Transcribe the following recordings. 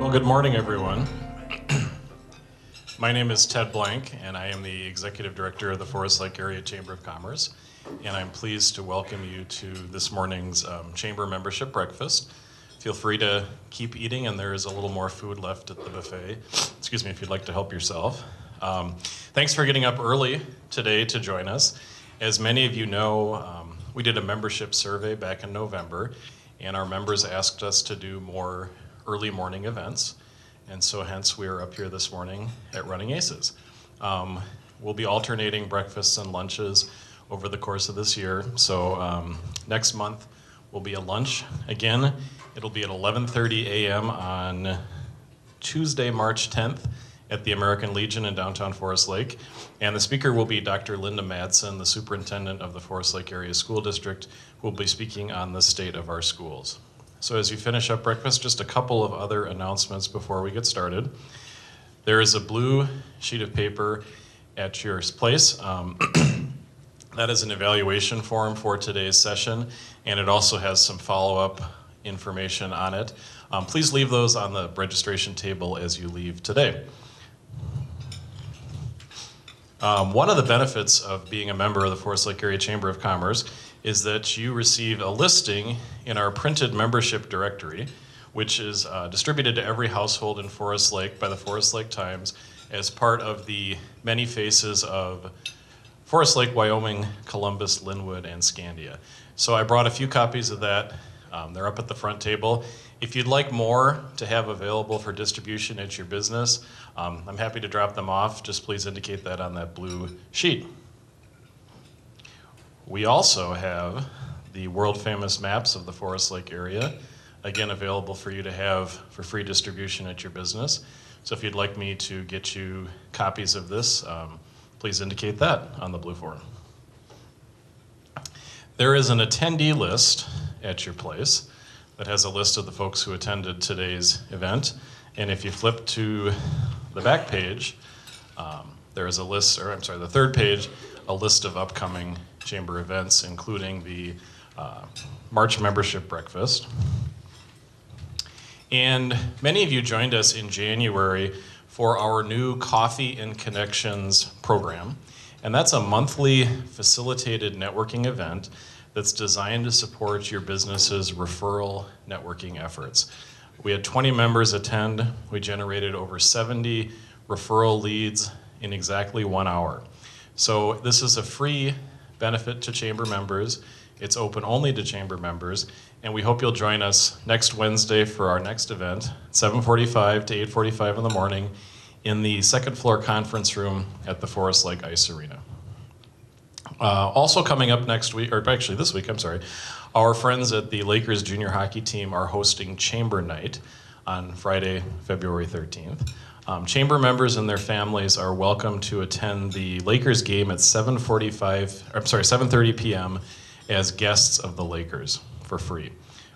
Well, good morning, everyone. My name is Ted Blank, and I am the Executive Director of the Forest Lake Area Chamber of Commerce, and I'm pleased to welcome you to this morning's Chamber Membership Breakfast. Feel free to keep eating, and there is a little more food left at the buffet. Excuse me if you'd like to help yourself. Thanks for getting up early today to join us. As many of you know, we did a membership survey back in November, and our members asked us to do more early morning events, and so hence we are up here this morning at Running Aces. We'll be alternating breakfasts and lunches over the course of this year, so next month will be a lunch. Again, it'll be at 11:30 a.m. on Tuesday, March 10th at the American Legion in downtown Forest Lake, and the speaker will be Dr. Linda Madsen, the superintendent of the Forest Lake Area School District, who will be speaking on the state of our schools. So as you finish up breakfast, just a couple of other announcements before we get started. There is a blue sheet of paper at your place. That is an evaluation form for today's session, and it also has some follow-up information on it. Please leave those on the registration table as you leave today. One of the benefits of being a member of the Forest Lake Area Chamber of Commerce is that you receive a listing in our printed membership directory, which is distributed to every household in Forest Lake by the Forest Lake Times as part of the many faces of Forest Lake, Wyoming, Columbus, Linwood, and Scandia. So I brought a few copies of that. They're up at the front table. If you'd like more to have available for distribution at your business, I'm happy to drop them off. Just please indicate that on that blue sheet. We also have the world-famous maps of the Forest Lake area, again available for you to have for free distribution at your business. So if you'd like me to get you copies of this, please indicate that on the blue form. There is an attendee list at your place that has a list of the folks who attended today's event. And if you flip to the back page, there is a list, or I'm sorry, the third page, a list of upcoming chamber events, including the March membership breakfast. And many of you joined us in January for our new Coffee and Connections program. And that's a monthly facilitated networking event that's designed to support your business's referral networking efforts. We had 20 members attend. We generated over 70 referral leads in exactly 1 hour. So this is a free benefit to chamber members. It's open only to chamber members, and we hope you'll join us next Wednesday for our next event, 7:45 to 8:45 in the morning, in the second floor conference room at the Forest Lake Ice Arena. Also coming up next week, or actually this week, I'm sorry, our friends at the Lakers junior hockey team are hosting Chamber Night on Friday, February 13th. Chamber members and their families are welcome to attend the Lakers game at 7:30 p.m. as guests of the Lakers for free.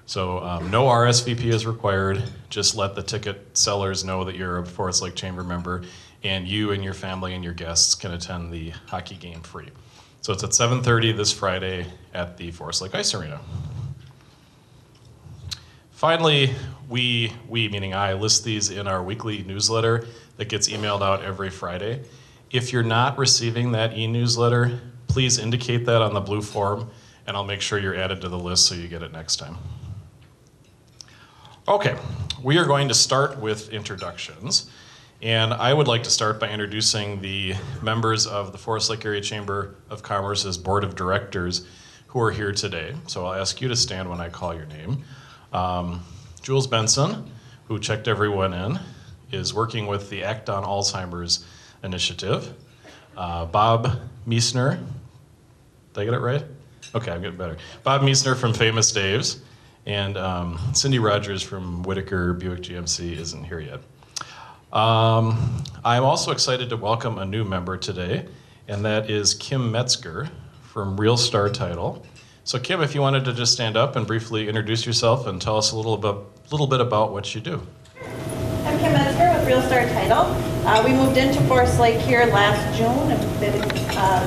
So no RSVP is required. Just let the ticket sellers know that you're a Forest Lake Chamber member, and you and your family and your guests can attend the hockey game free. So it's at 7:30 this Friday at the Forest Lake Ice Arena. Finally, we meaning I, list these in our weekly newsletter that gets emailed out every Friday. If you're not receiving that e-newsletter, please indicate that on the blue form, and I'll make sure you're added to the list so you get it next time. Okay, we are going to start with introductions. And I would like to start by introducing the members of the Forest Lake Area Chamber of Commerce's Board of Directors who are here today. So I'll ask you to stand when I call your name. Jules Benson, who checked everyone in, is working with the Act on Alzheimer's initiative. Bob Meisner, did I get it right? Okay, I'm getting better. Bob Meisner from Famous Dave's, and Cindy Rogers from Whitaker Buick GMC isn't here yet. I'm also excited to welcome a new member today, and that is Kim Metzger from Real Star Title. So Kim, if you wanted to just stand up and briefly introduce yourself and tell us a little bit about what you do. I'm Kim Metzger with Real Star Title. We moved into Forest Lake here last June and been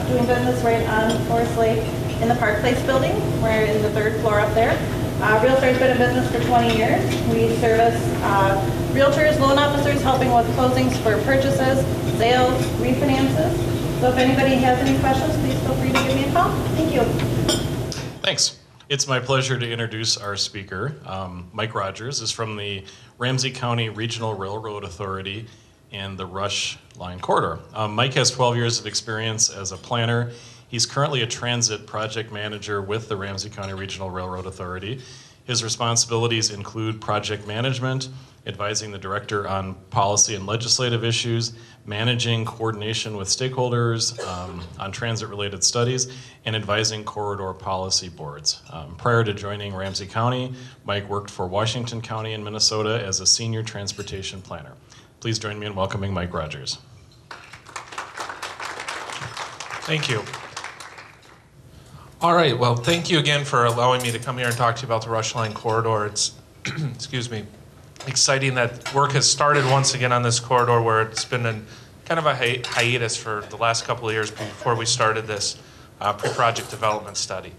doing business right on Forest Lake in the Park Place building. We're in the third floor up there. Real Star's been in business for 20 years. We service realtors, loan officers helping with closings for purchases, sales, refinances. So if anybody has any questions, please feel free to give me a call. Thank you. Thanks. It's my pleasure to introduce our speaker. Mike Rogers is from the Ramsey County Regional Railroad Authority and the Rush Line Corridor. Mike has 12 years of experience as a planner. He's currently a transit project manager with the Ramsey County Regional Railroad Authority. His responsibilities include project management, advising the director on policy and legislative issues, managing coordination with stakeholders on transit-related studies, and advising corridor policy boards. Prior to joining Ramsey County, Mike worked for Washington County in Minnesota as a senior transportation planner. Please join me in welcoming Mike Rogers. Thank you. All right, well, thank you again for allowing me to come here and talk to you about the Rush Line Corridor. It's, excuse me, exciting that work has started once again on this corridor where it's been in kind of a hiatus for the last couple of years before we started this pre-project development study.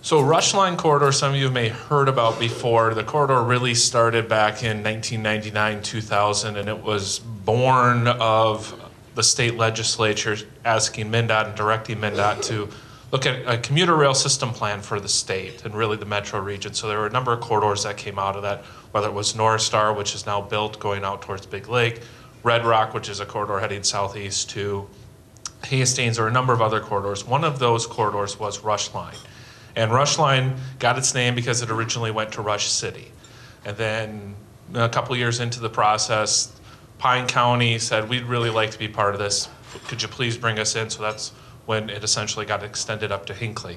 So Rush Line Corridor, some of you may have heard about before. The corridor really started back in 1999, 2000, and it was born of the state legislature asking MnDOT and directing MnDOT to look at a commuter rail system plan for the state and really the metro region. So there were a number of corridors that came out of that, whether it was North Star, which is now built going out towards Big Lake, Red Rock, which is a corridor heading southeast to Hastings, or a number of other corridors. One of those corridors was Rush Line. And Rush Line got its name because it originally went to Rush City. And then a couple years into the process, Pine County said, we'd really like to be part of this. Could you please bring us in? So that's when it essentially got extended up to Hinckley.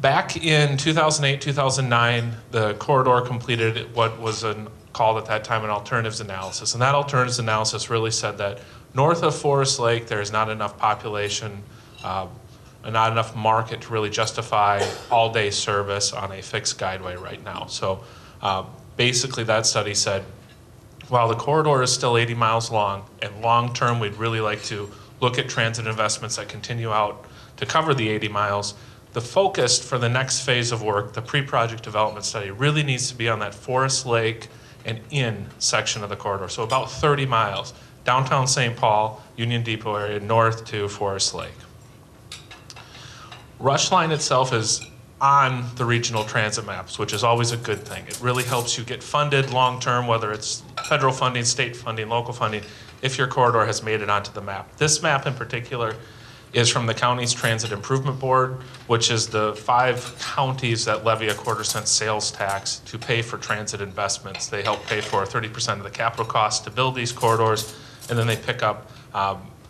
Back in 2008, 2009, the corridor completed what was called at that time an alternatives analysis. And that alternatives analysis really said that north of Forest Lake, there is not enough population, not enough market to really justify all-day service on a fixed guideway right now. So basically that study said, while the corridor is still 80 miles long, and long-term we'd really like to look at transit investments that continue out to cover the 80 miles, the focus for the next phase of work, the pre-project development study, really needs to be on that Forest Lake and in section of the corridor. So about 30 miles, downtown St. Paul, Union Depot area, north to Forest Lake. Rush Line itself is on the regional transit maps, which is always a good thing. It really helps you get funded long-term, whether it's federal funding, state funding, local funding, if your corridor has made it onto the map. This map in particular is from the county's Transit Improvement Board, which is the 5 counties that levy a quarter-cent sales tax to pay for transit investments. They help pay for 30% of the capital costs to build these corridors, and then they pick up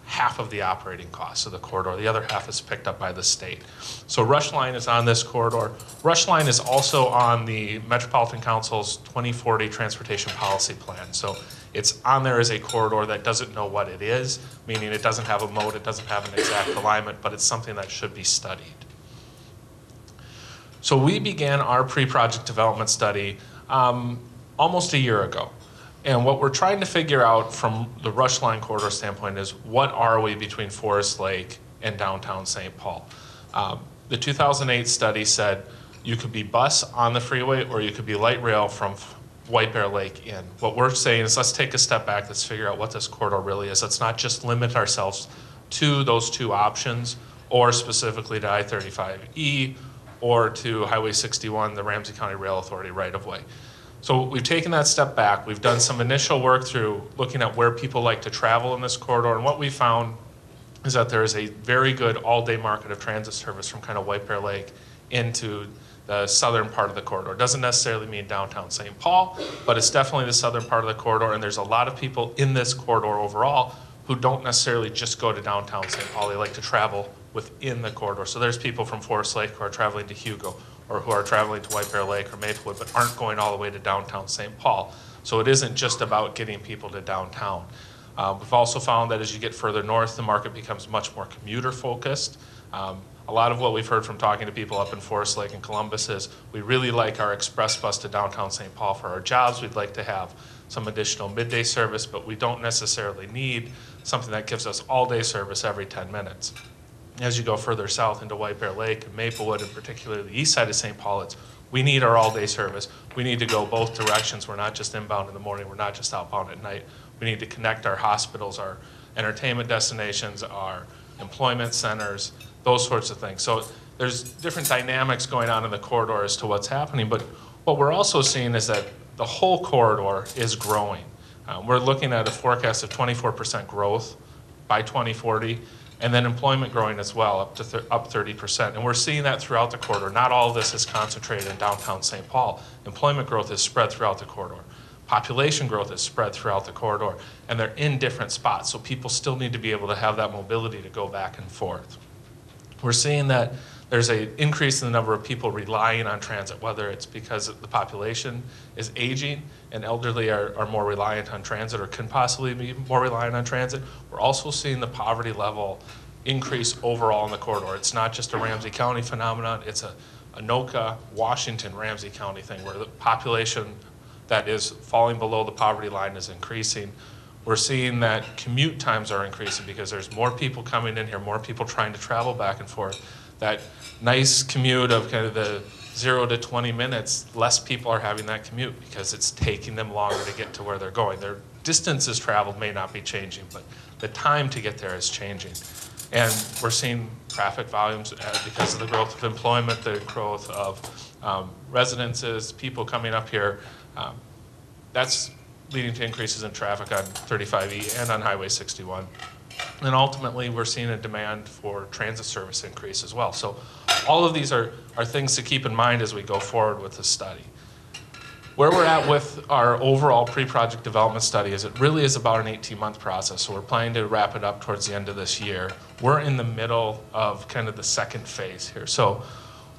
half of the operating costs of the corridor. The other half is picked up by the state. So Rush Line is on this corridor. Rush Line is also on the Metropolitan Council's 2040 Transportation Policy Plan. So it's on there as a corridor that doesn't know what it is, meaning it doesn't have a mode, it doesn't have an exact alignment, but it's something that should be studied. So we began our pre-project development study almost a year ago. And what we're trying to figure out from the Rush Line corridor standpoint is what are we between Forest Lake and downtown St. Paul? The 2008 study said you could be bus on the freeway or you could be light rail from White Bear Lake in. What we're saying is let's take a step back, let's figure out what this corridor really is. Let's not just limit ourselves to those 2 options or specifically to I-35E or to Highway 61, the Ramsey County Rail Authority right-of-way. So we've taken that step back. We've done some initial work through looking at where people like to travel in this corridor, and what we found is that there is a very good all-day market of transit service from kind of White Bear Lake into the southern part of the corridor. It doesn't necessarily mean downtown St. Paul, but it's definitely the southern part of the corridor, and there's a lot of people in this corridor overall who don't necessarily just go to downtown St. Paul. They like to travel within the corridor. So there's people from Forest Lake who are traveling to Hugo or who are traveling to White Bear Lake or Maplewood but aren't going all the way to downtown St. Paul. So it isn't just about getting people to downtown. We've also found that as you get further north, the market becomes much more commuter focused. A lot of what we've heard from talking to people up in Forest Lake and Columbus is we really like our express bus to downtown St. Paul for our jobs. We'd like to have some additional midday service, but we don't necessarily need something that gives us all-day service every 10 minutes. As you go further south into White Bear Lake and Maplewood, and particularly the east side of St. Paul, it's we need our all-day service. We need to go both directions. We're not just inbound in the morning. We're not just outbound at night. We need to connect our hospitals, our entertainment destinations, our employment centers, those sorts of things. So there's different dynamics going on in the corridor as to what's happening, but what we're also seeing is that the whole corridor is growing. We're looking at a forecast of 24% growth by 2040, and then employment growing as well, up 30%. And we're seeing that throughout the corridor. Not all of this is concentrated in downtown St. Paul. Employment growth is spread throughout the corridor. Population growth is spread throughout the corridor, and they're in different spots, so people still need to be able to have that mobility to go back and forth. We're seeing that there's an increase in the number of people relying on transit, whether it's because the population is aging and elderly are more reliant on transit or can possibly be more reliant on transit. We're also seeing the poverty level increase overall in the corridor. It's not just a Ramsey County phenomenon, it's a Anoka, Washington, Ramsey County thing where the population that is falling below the poverty line is increasing. We're seeing that commute times are increasing because there's more people coming in here, more people trying to travel back and forth. That nice commute of kind of the 0 to 20 minutes, less people are having that commute because it's taking them longer to get to where they're going. Their distances traveled may not be changing, but the time to get there is changing. And we're seeing traffic volumes because of the growth of employment, the growth of residences, people coming up here. That's leading to increases in traffic on 35E and on Highway 61. And ultimately, we're seeing a demand for transit service increase as well. So all of these are things to keep in mind as we go forward with this study. Where we're at with our overall pre-project development study is it really is about an 18-month process. So we're planning to wrap it up towards the end of this year. We're in the middle of kind of the second phase here. So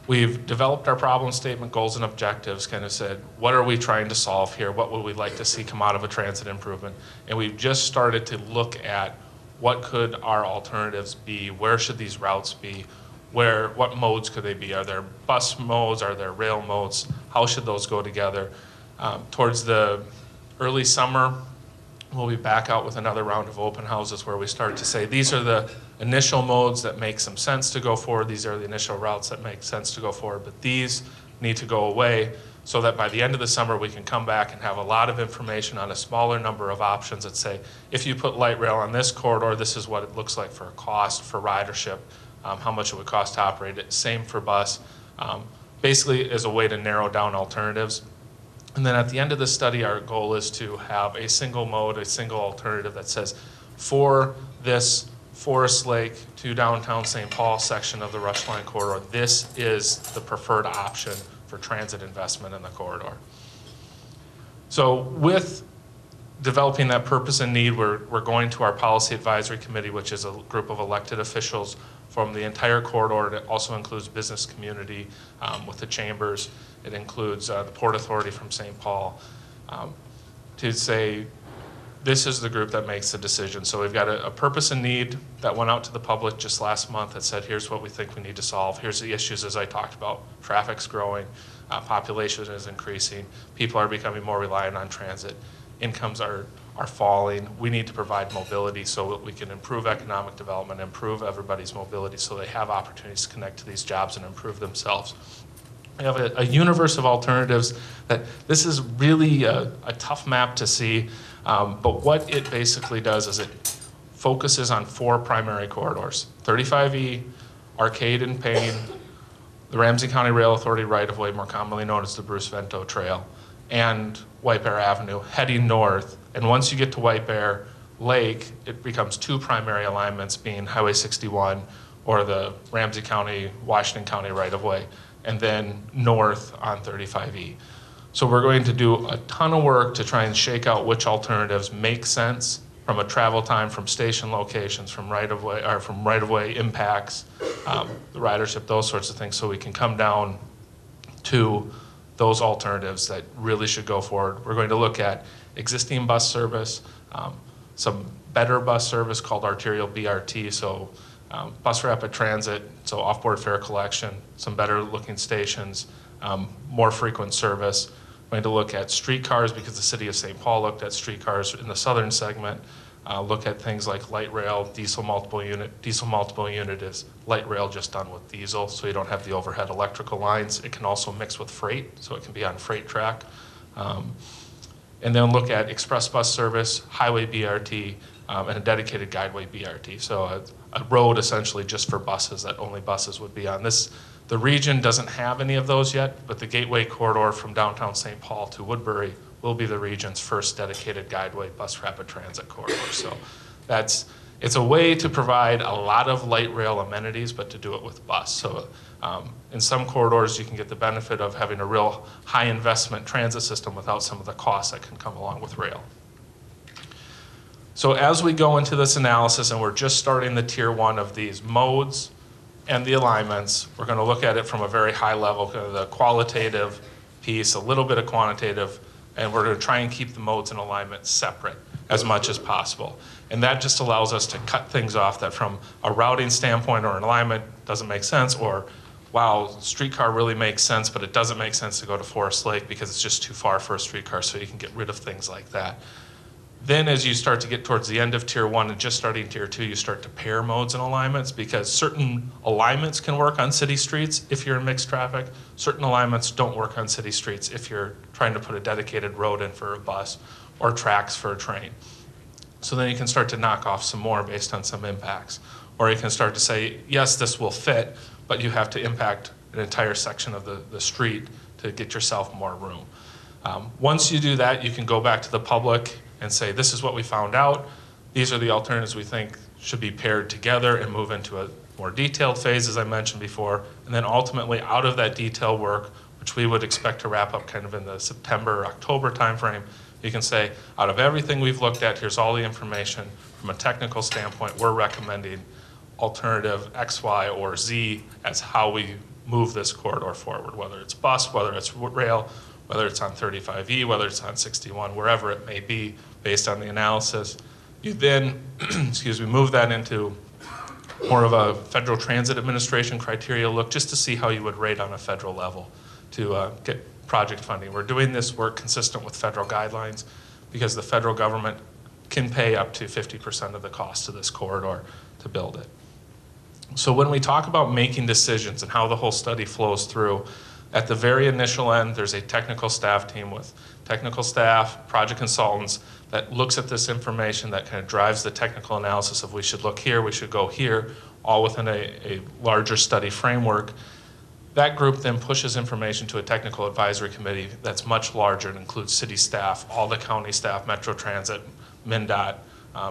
we've developed our problem statement, goals and objectives, kind of said, what are we trying to solve here? What would we like to see come out of a transit improvement? And we've just started to look at what could our alternatives be? Where should these routes be? What modes could they be? Are there bus modes? Are there rail modes? How should those go together? Towards the early summer, we'll be back out with another round of open houses where we start to say, these are the initial modes that make some sense to go forward. These are the initial routes that make sense to go forward, but these need to go away so that by the end of the summer, we can come back and have a lot of information on a smaller number of options that say, if you put light rail on this corridor, this is what it looks like for a cost, for ridership, how much it would cost to operate it. Same for bus. Basically, as a way to narrow down alternatives. And then at the end of the study, our goal is to have a single mode, a single alternative that says, for this Forest Lake to downtown St. Paul section of the Rush Line corridor, this is the preferred option for transit investment in the corridor. So with developing that purpose and need, we're going to our Policy Advisory Committee, which is a group of elected officials from the entire corridor. It also includes business community with the chambers. It includes the Port Authority from St. Paul to say, this is the group that makes the decision. So we've got a purpose and need that went out to the public just last month that said, here's what we think we need to solve. Here's the issues as I talked about. Traffic's growing, population is increasing, people are becoming more reliant on transit, incomes are falling. We need to provide mobility so that we can improve economic development, improve everybody's mobility so they have opportunities to connect to these jobs and improve themselves. We have a universe of alternatives that this is really a tough map to see. But what it basically does is it focuses on 4 primary corridors: 35E, Arcade and Payne, the Ramsey County Rail Authority right-of-way, more commonly known as the Bruce Vento Trail, and White Bear Avenue, heading north. And once you get to White Bear Lake, it becomes 2 primary alignments, being Highway 61 or the Ramsey County, Washington County right-of-way, and then north on 35E. So we're going to do a ton of work to try and shake out which alternatives make sense from a travel time, from station locations, from right-of-way, or from right-of-way impacts, the ridership, those sorts of things, so we can come down to those alternatives that really should go forward. We're going to look at existing bus service, some better bus service called arterial BRT, so bus rapid transit, so off-board fare collection, some better looking stations, more frequent service. We're going to look at streetcars because the city of St. Paul looked at streetcars in the southern segment, look at things like light rail, diesel multiple unit. Diesel multiple unit is light rail just done with diesel, so you don't have the overhead electrical lines. It can also mix with freight, so it can be on freight track. And then look at express bus service, highway BRT, and a dedicated guideway BRT. So a road essentially just for buses that only buses would be on. The region doesn't have any of those yet, but the Gateway Corridor from downtown St. Paul to Woodbury will be the region's first dedicated guideway bus rapid transit corridor. So it's a way to provide a lot of light rail amenities, but to do it with bus. So in some corridors, you can get the benefit of having a real high investment transit system without some of the costs that can come along with rail. So as we go into this analysis, and we're just starting the tier 1 of these modes and the alignments, we're going to look at it from a very high level, kind of the qualitative piece, a little bit of quantitative, and we're going to try and keep the modes and alignment separate as much as possible. And that just allows us to cut things off that from a routing standpoint or an alignment doesn't make sense, or wow, streetcar really makes sense, but it doesn't make sense to go to Forest Lake because it's just too far for a streetcar, so you can get rid of things like that. Then as you start to get towards the end of tier 1 and just starting tier 2, you start to pair modes and alignments, because certain alignments can work on city streets if you're in mixed traffic. Certain alignments don't work on city streets if you're trying to put a dedicated road in for a bus or tracks for a train. So then you can start to knock off some more based on some impacts. Or you can start to say, yes, this will fit, but you have to impact an entire section of the street to get yourself more room. Once you do that, you can go back to the public and say, this is what we found out. These are the alternatives we think should be paired together, and move into a more detailed phase, as I mentioned before. And then ultimately, out of that detail work, which we would expect to wrap up kind of in the September or October timeframe, you can say, out of everything we've looked at, here's all the information. From a technical standpoint, we're recommending alternative X, Y, or Z as how we move this corridor forward, whether it's bus, whether it's rail, whether it's on 35E, whether it's on 61, wherever it may be, based on the analysis. You then, move that into more of a Federal Transit Administration criteria look, just to see how you would rate on a federal level to get project funding. We're doing this work consistent with federal guidelines because the federal government can pay up to 50% of the cost of this corridor to build it. So when we talk about making decisions and how the whole study flows through, at the very initial end, there's a technical staff team with technical staff, project consultants that looks at this information, that kind of drives the technical analysis of we should look here, we should go here, all within a larger study framework. That group then pushes information to a technical advisory committee that's much larger and includes city staff, all the county staff, Metro Transit, MnDOT,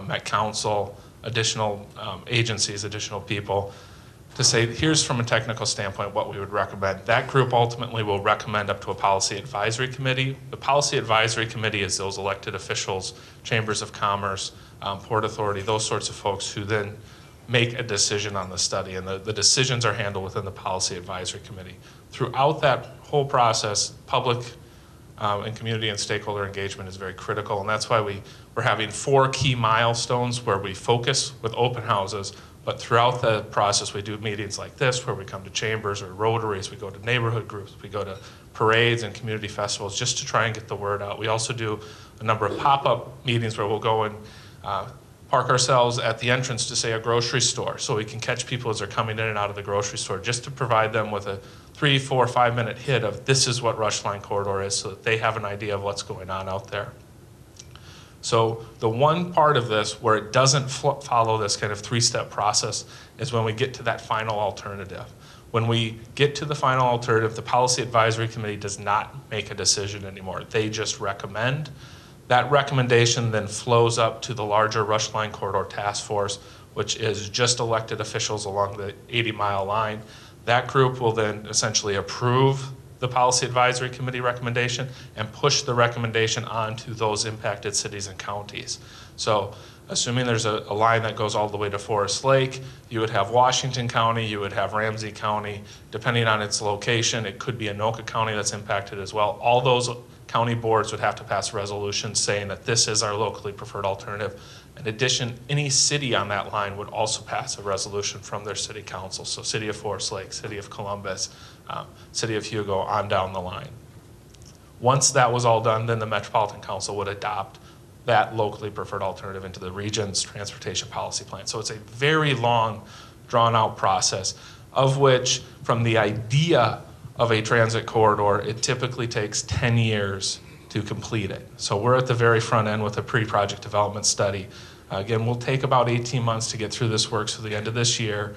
Met Council, additional agencies, additional people, to say, here's from a technical standpoint what we would recommend. That group ultimately will recommend up to a policy advisory committee. The policy advisory committee is those elected officials, chambers of commerce, Port Authority, those sorts of folks who then make a decision on the study, and the decisions are handled within the policy advisory committee. Throughout that whole process, public and community and stakeholder engagement is very critical, and that's why we're having 4 key milestones where we focus with open houses. But throughout the process, we do meetings like this where we come to chambers or rotaries, we go to neighborhood groups, we go to parades and community festivals just to try and get the word out. We also do a number of pop-up meetings where we'll go and park ourselves at the entrance to, say, a grocery store, so we can catch people as they're coming in and out of the grocery store, just to provide them with a 3, 4, 5-minute hit of this is what Rush Line Corridor is, so that they have an idea of what's going on out there. So the one part of this where it doesn't follow this kind of 3-step process is when we get to that final alternative. When we get to the final alternative, the Policy Advisory Committee does not make a decision anymore. They just recommend. That recommendation then flows up to the larger Rush Line Corridor Task Force, which is just elected officials along the 80-mile line. That group will then essentially approve the Policy Advisory Committee recommendation and push the recommendation on to those impacted cities and counties. So assuming there's a line that goes all the way to Forest Lake, you would have Washington County, you would have Ramsey County. Depending on its location, it could be Anoka County that's impacted as well. All those county boards would have to pass resolutions saying that this is our locally preferred alternative. In addition, any city on that line would also pass a resolution from their city council. So City of Forest Lake, City of Columbus, City of Hugo, on down the line. Once that was all done, then the Metropolitan Council would adopt that locally preferred alternative into the region's transportation policy plan. So it's a very long, drawn-out process, of which, from the idea of a transit corridor, it typically takes 10 years to complete it. So we're at the very front end with a pre-project development study. Again, we'll take about 18 months to get through this work, so the end of this year.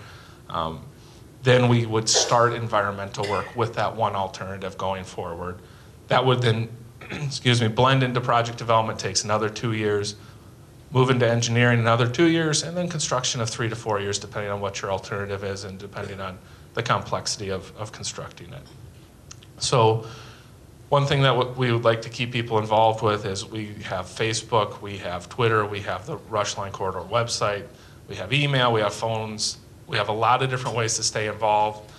Then we would start environmental work with that one alternative going forward. That would then, excuse me, blend into project development, takes another 2 years, move into engineering another 2 years, and then construction of 3 to 4 years, depending on what your alternative is and depending on the complexity of constructing it. So one thing that we would like to keep people involved with is we have Facebook, we have Twitter, we have the Rush Line Corridor website, we have email, we have phones, we have a lot of different ways to stay involved.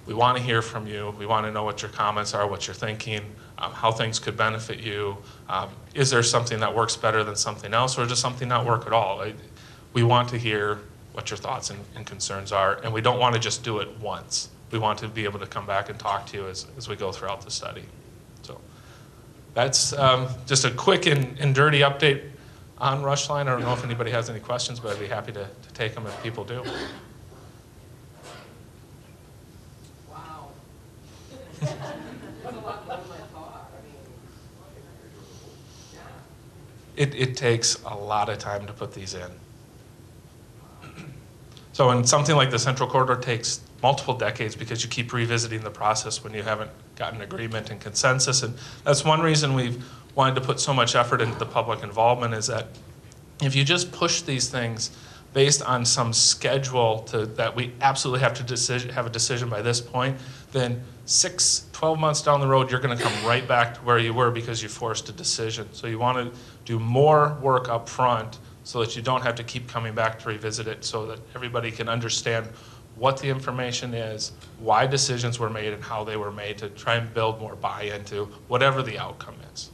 We want to hear from you. We want to know what your comments are, what you're thinking, how things could benefit you. Is there something that works better than something else, or does something not work at all? We want to hear what your thoughts and concerns are, and we don't want to just do it once. We want to be able to come back and talk to you as we go throughout the study. So that's just a quick and dirty update on Rush Line. I don't know if anybody has any questions, but I'd be happy to take them if people do. It takes a lot of time to put these in. So in something like the Central Corridor takes multiple decades because you keep revisiting the process when you haven't gotten agreement and consensus. And that's one reason we've wanted to put so much effort into the public involvement, is that if you just push these things based on some schedule that we absolutely have to have a decision by this point, then 12 months down the road, you're going to come right back to where you were because you forced a decision. So you want to do more work up front so that you don't have to keep coming back to revisit it, so that everybody can understand what the information is, why decisions were made, and how they were made, to try and build more buy-in to whatever the outcome is.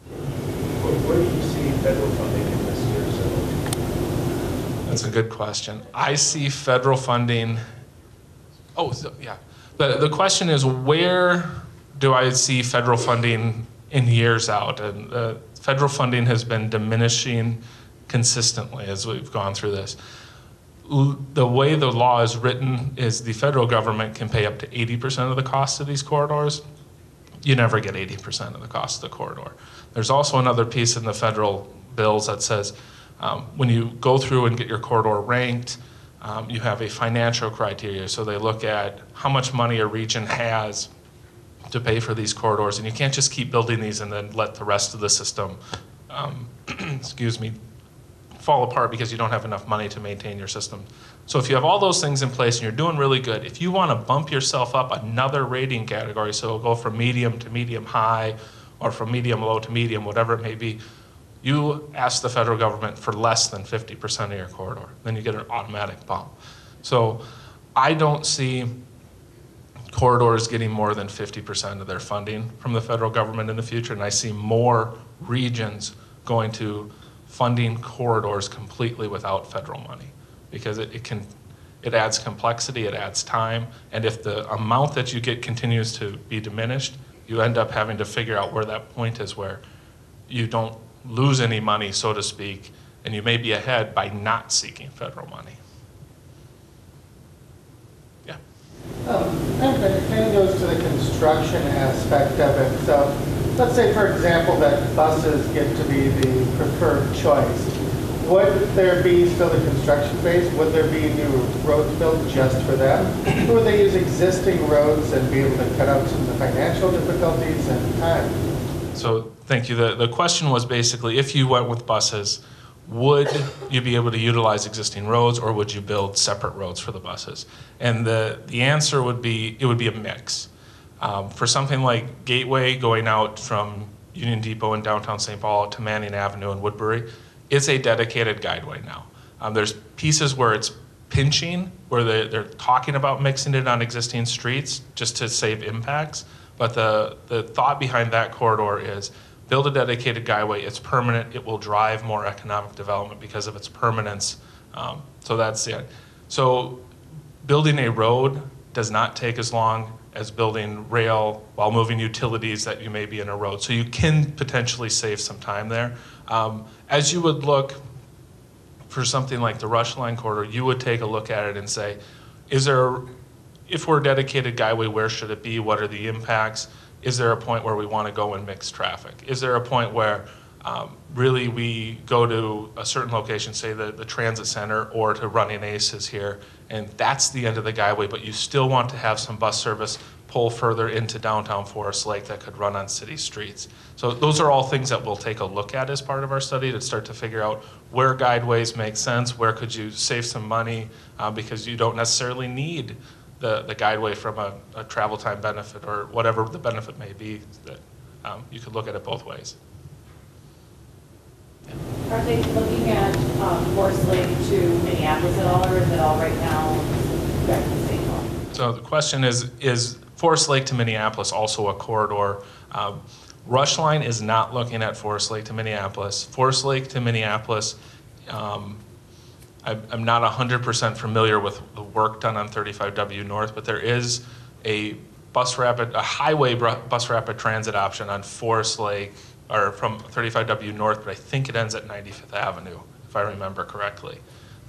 Where do you see federal funding in this year's bill? That's a good question. I see federal funding. The question is, where do I see federal funding in years out? And federal funding has been diminishing consistently as we've gone through this. The way the law is written is the federal government can pay up to 80% of the cost of these corridors. You never get 80% of the cost of the corridor. There's also another piece in the federal bills that says when you go through and get your corridor ranked, you have a financial criteria. So they look at how much money a region has to pay for these corridors, and you can't just keep building these and then let the rest of the system, fall apart because you don't have enough money to maintain your system. So if you have all those things in place and you're doing really good, if you want to bump yourself up another rating category, so it'll go from medium to medium high, or from medium low to medium, whatever it may be, you ask the federal government for less than 50% of your corridor. Then you get an automatic bump. So I don't see corridors getting more than 50% of their funding from the federal government in the future, and I see more regions going to funding corridors completely without federal money, because it adds complexity, it adds time, and if the amount that you get continues to be diminished, you end up having to figure out where that point is where you don't lose any money, so to speak, and you may be ahead by not seeking federal money. Yeah. It kind of goes to the construction aspect of it. So let's say, for example, that buses get to be the preferred choice. Would there be still the construction phase? Would there be new roads built just for them? Or would they use existing roads and be able to cut out some of the financial difficulties and time? So thank you. The question was basically, if you went with buses, would you be able to utilize existing roads, or would you build separate roads for the buses? And the answer would be, it would be a mix. For something like Gateway going out from Union Depot in downtown St. Paul to Manning Avenue in Woodbury, it's a dedicated guideway now. There's pieces where it's pinching, where they're talking about mixing it on existing streets just to save impacts. But the thought behind that corridor is build a dedicated guideway. It's permanent. It will drive more economic development because of its permanence. So that's it. So building a road does not take as long as building rail while moving utilities that you may be in a road. So you can potentially save some time there. As you would look for something like the Rush Line corridor, you would take a look at it and say, if we're a dedicated guideway, where should it be? What are the impacts? Is there a point where we want to go and mix traffic? Is there a point where really we go to a certain location, say the transit center or to Running Aces here, and that's the end of the guideway, but you still want to have some bus service pull further into downtown Forest Lake that could run on city streets. So those are all things that we'll take a look at as part of our study to start to figure out where guideways make sense, where could you save some money, because you don't necessarily need the guideway from a travel time benefit or whatever the benefit may be, that you could look at it both ways. Are they looking at Forest Lake to Minneapolis at all, or is it all right now back to St. Paul? So the question is Forest Lake to Minneapolis also a corridor? Rush Line is not looking at Forest Lake to Minneapolis. Forest Lake to Minneapolis, I'm not 100% familiar with the work done on 35W North, but there is a highway bus rapid transit option on Forest Lake, or from 35W North, but I think it ends at 95th Avenue, if I remember correctly.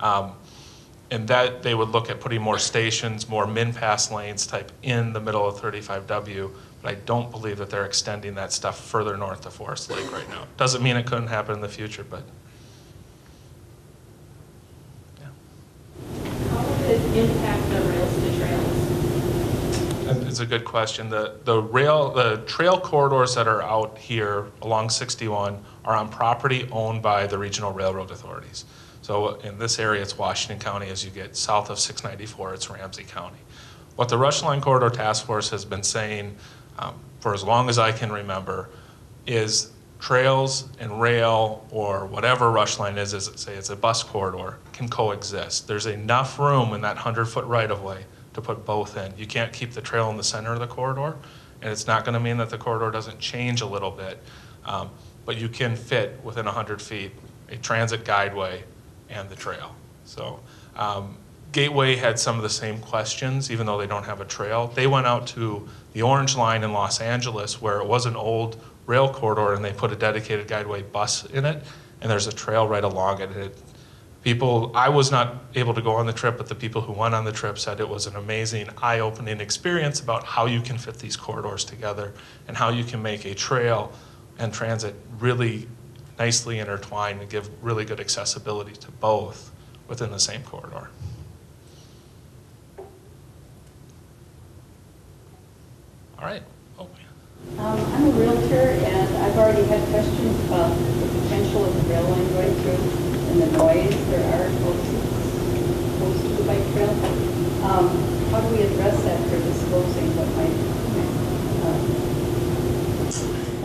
And that they would look at putting more stations, more min-pass lanes type in the middle of 35W, but I don't believe that they're extending that stuff further north to Forest Lake right now. Doesn't mean it couldn't happen in the future, but yeah. How would it impact the rails to trails? It's a good question. The trail corridors that are out here along 61 are on property owned by the regional railroad authorities. So in this area, it's Washington County. As you get south of 694, it's Ramsey County. What the Rush Line Corridor Task Force has been saying for as long as I can remember is trails and rail, or whatever Rush Line is say it's a bus corridor, can coexist. There's enough room in that 100-foot right-of-way to put both in. You can't keep the trail in the center of the corridor, and it's not going to mean that the corridor doesn't change a little bit, but you can fit within 100 feet a transit guideway and the trail. So Gateway had some of the same questions, even though they don't have a trail. They went out to the Orange Line in Los Angeles, where it was an old rail corridor, and they put a dedicated guideway bus in it, and there's a trail right along it. I was not able to go on the trip, but the people who went on the trip said it was an amazing, eye-opening experience about how you can fit these corridors together and how you can make a trail and transit really nicely intertwined and give really good accessibility to both within the same corridor. All right. Oh, I'm a realtor, and I've already had questions about the potential of the rail line going through and the noise there are close to the bike trail. How do we address that for disclosing what might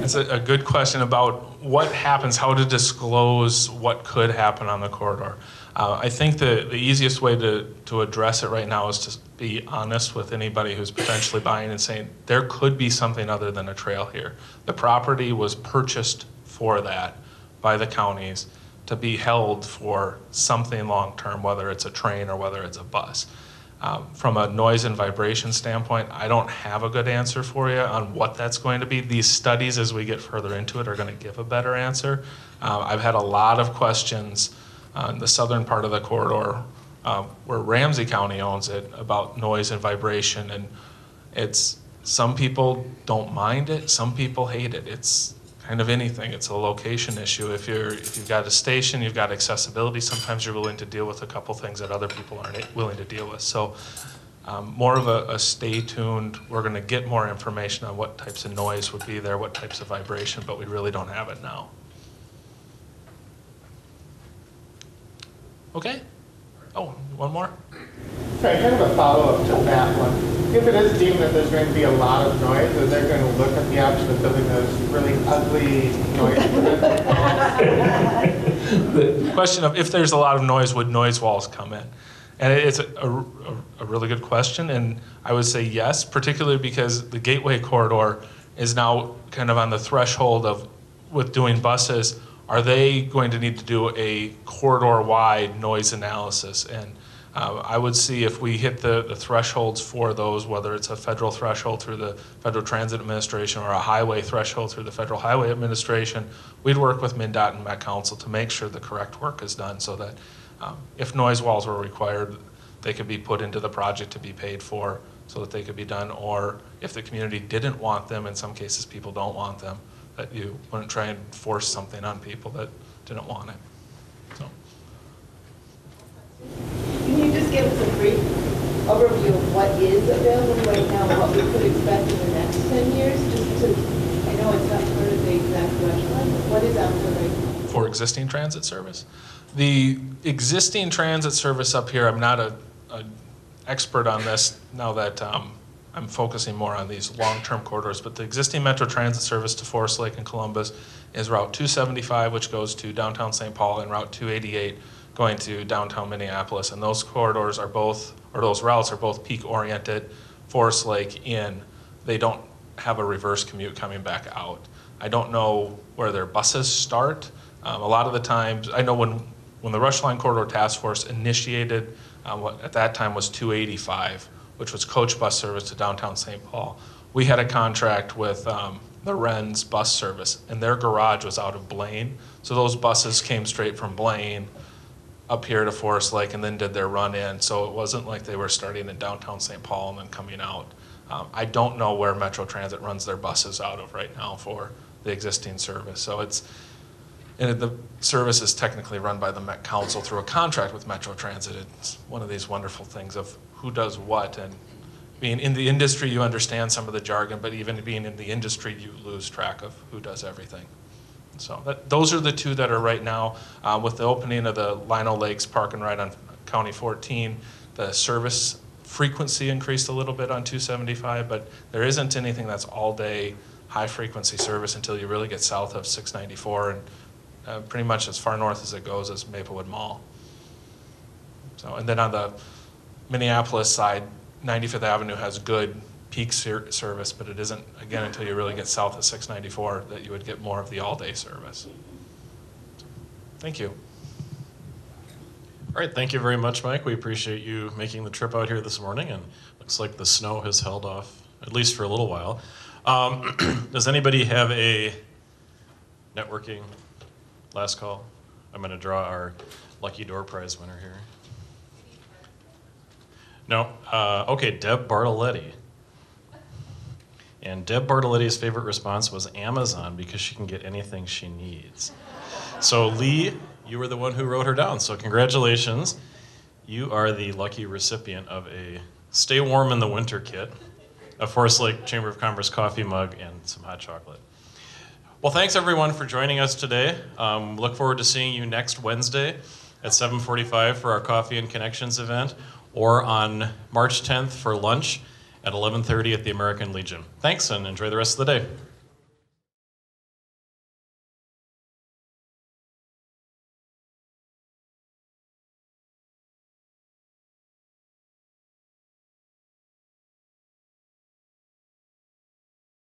It's a good question about what happens, how to disclose what could happen on the corridor. I think the easiest way to address it right now is to be honest with anybody who's potentially buying and saying, there could be something other than a trail here. The property was purchased for that by the counties to be held for something long-term, whether it's a train or whether it's a bus. From a noise and vibration standpoint, I don't have a good answer for you on what that's going to be. These studies, as we get further into it, are going to give a better answer. I've had a lot of questions on the southern part of the corridor where Ramsey County owns it about noise and vibration, and some people don't mind it, some people hate it. It's kind of anything. It's a location issue. If you've got a station, you've got accessibility, sometimes you're willing to deal with a couple things that other people aren't willing to deal with. So more of a stay tuned. We're going to get more information on what types of noise would be there, what types of vibration, but we really don't have it now. Okay. Oh, one more? Sorry, kind of a follow-up to that one. If it is deemed that there's going to be a lot of noise, is there going to look at the option of building those really ugly noise? The question of if there's a lot of noise, would noise walls come in? And it's a really good question, and I would say yes, particularly because the Gateway Corridor is now kind of on the threshold of, with doing buses, are they going to need to do a corridor-wide noise analysis? And I would see if we hit the thresholds for those, whether it's a federal threshold through the Federal Transit Administration or a highway threshold through the Federal Highway Administration, we'd work with MnDOT and Met Council to make sure the correct work is done so that if noise walls were required, they could be put into the project to be paid for so that they could be done. Or if the community didn't want them, in some cases people don't want them, that you wouldn't try and force something on people that didn't want it. So. Can you just give us a brief overview of what is available right now, and what we could expect in the next 10 years? Just to, I know it's not part of the exact rush line, but what is out there right now? For existing transit service? The existing transit service up here, I'm not an expert on this now that I'm focusing more on these long-term corridors, but the existing Metro Transit service to Forest Lake and Columbus is Route 275, which goes to downtown St. Paul, and Route 288 going to downtown Minneapolis. And those corridors are both, or those routes are both peak-oriented, Forest Lake in. They don't have a reverse commute coming back out. I don't know where their buses start. A lot of the times, I know when the Rush Line Corridor Task Force initiated what at that time was 285, which was coach bus service to downtown St. Paul, we had a contract with the Wren's bus service, and their garage was out of Blaine. So those buses came straight from Blaine up here to Forest Lake and then did their run in. So it wasn't like they were starting in downtown St. Paul and then coming out. I don't know where Metro Transit runs their buses out of right now for the existing service. So and the service is technically run by the Met Council through a contract with Metro Transit. It's one of these wonderful things of who does what, and being in the industry, you understand some of the jargon, but even being in the industry, you lose track of who does everything. So those are the two that are right now. With the opening of the Lino Lakes Park and Ride on County 14, the service frequency increased a little bit on 275, but there isn't anything that's all-day high-frequency service until you really get south of 694 and pretty much as far north as it goes is Maplewood Mall. So, and then on the Minneapolis side, 95th Avenue has good peak service, but it isn't, again, until you really get south of 694 that you would get more of the all-day service. Thank you. All right, thank you very much, Mike. We appreciate you making the trip out here this morning, and looks like the snow has held off, at least for a little while. Does anybody have a networking last call? I'm going to draw our lucky door prize winner here. No? Okay, Deb Bartoletti. And Deb Bartoletti's favorite response was Amazon because she can get anything she needs. So Lee, you were the one who wrote her down, so congratulations. You are the lucky recipient of a Stay Warm in the Winter kit, a Forest Lake Chamber of Commerce coffee mug, and some hot chocolate. Well, thanks everyone for joining us today. Look forward to seeing you next Wednesday at 7:45 for our Coffee and Connections event, or on March 10th for lunch at 11:30 at the American Legion. Thanks, and enjoy the rest of the day.